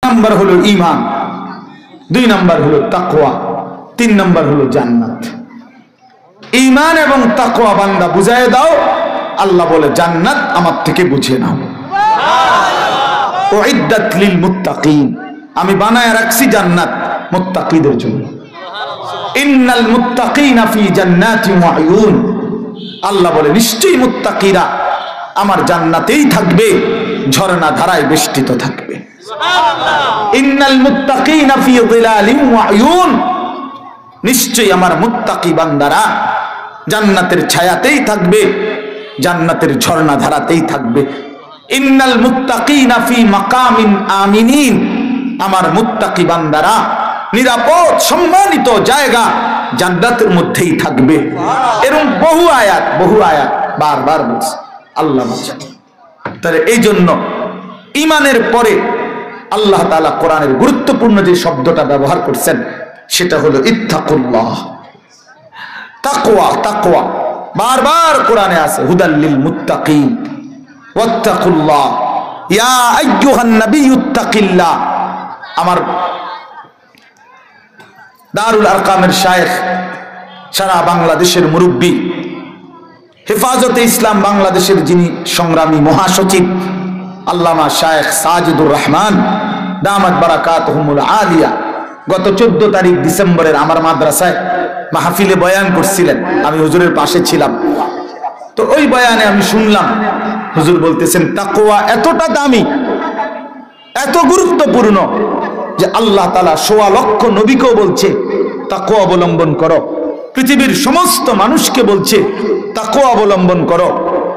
Number হলো ঈমান, 2 number হলো তাকওয়া, 3 নাম্বার হলো জান্নাত। ঈমান এবং তাকওয়া বান্দা বুঝায় দাও, আল্লাহ বলে জান্নাত আমার থেকে বুঝে নাও। উইদ্দাত লিল মুত্তাকিন, আমি বানায় রাখছি জান্নাত মুত্তাকিদের জন্য। ইন্নাল মুত্তাকিনা ফি জান্নাতি ওয়া উয়ুন, আল্লাহ বলে নিশ্চয়ই মুত্তাকিরা আমার জান্নাতেই থাকবে, ঝর্ণা ধারায় বেষ্টিত থাকবে। ইন্নাল মুত্তাকিনা ফি যিলালিন ওয়া উয়ুন, নিশ্চয়ই আমার মুত্তাকি বান্দারা জান্নাতের ছায়াতেই থাকবে, জান্নাতের ঝর্ণা ধারাতেই থাকবে। ইন্নাল মুত্তাকিনা ফি মাকামিন আমিনিন, আমার মুত্তাকি বান্দারা নিরাপদ সম্মানিত জায়গা জান্নাতের মধ্যেই থাকবে। এরকম বহু আয়াত বারবার বলছে আল্লাহ বাঁচান। তাহলে এই জন্য ঈমানের পরে আল্লাহ তাআলা কোরআনের গুরুত্বপূর্ণ যে শব্দটা ব্যবহার করছেন সেটা হলো ইত্তাকুল্লাহ, তাকওয়া। তাকওয়া বারবার কোরআনে আছে, হুদাল লিল মুত্তাকিন ওয়াত্তাকুল্লাহ ইয়া আইয়ুহান নাবিয়্যুত্তাকিল্লাহ। আমার দারুল আরকামের শায়েখ, সারা বাংলাদেশের মুরব্বী, হেফাজতে ইসলাম বাংলাদেশের যিনি সংগ্রামী মহাসচিব আল্লামা শায়েখ সাজিদুর রহমান দামাত বারাকাতুহুমুল আলিয়া, গত 14 তারিখ ডিসেম্বরের আমার মাদ্রাসায় মাহফিলে বয়ান করছিলেন। আমি হুজুরের পাশে ছিলাম। তো ওই বয়ানে আমি শুনলাম হুজুর বলতেছেন তাকওয়া এতটা দামি, এত গুরুত্বপূর্ণ যে আল্লাহ তাআলা 1.25 লক্ষ নবীকেও বলছে তাকওয়া অবলম্বন করো, পৃথিবীর সমস্ত মানুষকে বলছে তাকওয়া অবলম্বন করো,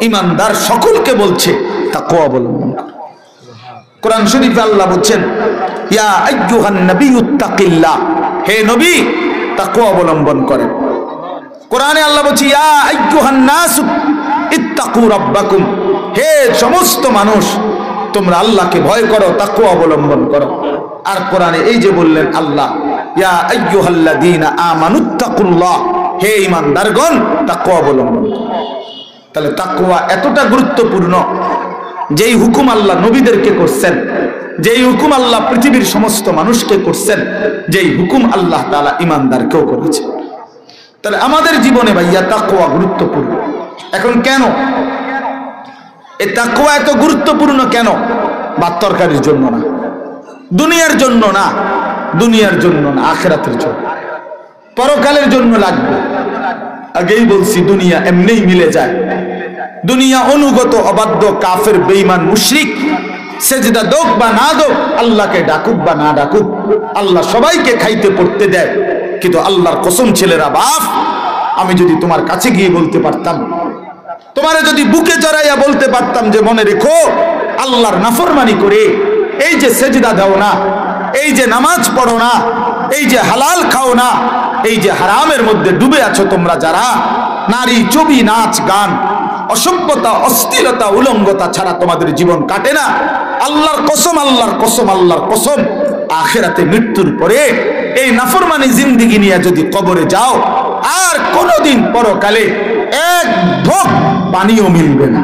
ঈমানদার সকলকে বলছে তাকওয়া অবলম্বন করো। কোরআন শরীফে আল্লাহ বলছেন ইয়া আইয়ুহান নাবিয়্যুত্তাকিল্লাহ, হে নবী তাকওয়া অবলম্বন করেন। কোরআনে আল্লাহ বলছে ইয়া আইয়ুহান নাস ইত্তাকু রাব্বাকুম, হে সমস্ত মানুষ তোমরা আল্লাহকে ভয় করো, তাকওয়া অবলম্বন করো। আর কোরআনে এই যে বললেন আল্লাহ ইয়া আইয়ুহাল্লাযীনা আমানুত্তাকুল্লাহ, হে ঈমানদারগণ তাকওয়া অবলম্বন করো। তাহলে তাকওয়া এতটা গুরুত্বপূর্ণ, যেই হুকুম আল্লাহ নবীদেরকে করছেন, যেই হুকুম আল্লাহ পৃথিবীর সমস্ত মানুষকে করছেন, যেই হুকুম আল্লাহ তাআলা ঈমানদারকেও করেছেন। তাহলে আমাদের জীবনে ভাইয়া তাকওয়া গুরুত্বপূর্ণ। এখন কেন এই তাকওয়া এত গুরুত্বপূর্ণ কেন? ভাত তরকারির জন্য না, দুনিয়ার জন্য না, দুনিয়ার জন্য না, আখিরাতের জন্য, পরকালের জন্য লাগবে। আগেই বলছি দুনিয়া এমনিই মিলে যায়। দুনিয়া অনুগত অবাধ্য কাফের বেঈমান মুশরিক সেজদা দোক বা না দোক, আল্লাহকে ডাকুক বা না ডাকুক, আল্লাহ সবাইকে খাইতে পড়তে দেয়। কিন্তু আল্লাহর কসম ছেলেরা, বাপ আমি যদি তোমার কাছে গিয়ে বলতে পারতাম, তোমারে যদি বুকে জড়াইয়া বলতে পারতাম যে মনে রেখো আল্লাহর নাফরমানি করে এই যে সেজদা দাও না, এই যে নামাজ পড়ো না, এই যে হালাল খাও না, এই যে হারামের মধ্যে ডুবে আছো তোমরা যারা, নারী ছবি নাচ গান অসভ্যতা অস্থিরতা উলঙ্গতা ছাড়া তোমাদের জীবন কাটে না, আল্লাহর কসম আল্লাহর কসম আল্লাহর কসম আখিরাতে মৃত্যুর পরে এই নাফরমানি জিন্দেগি নিয়ে যদি কবরে যাও আর কোনোদিন পরকালে এক ঢোক পানিও মিলবে না।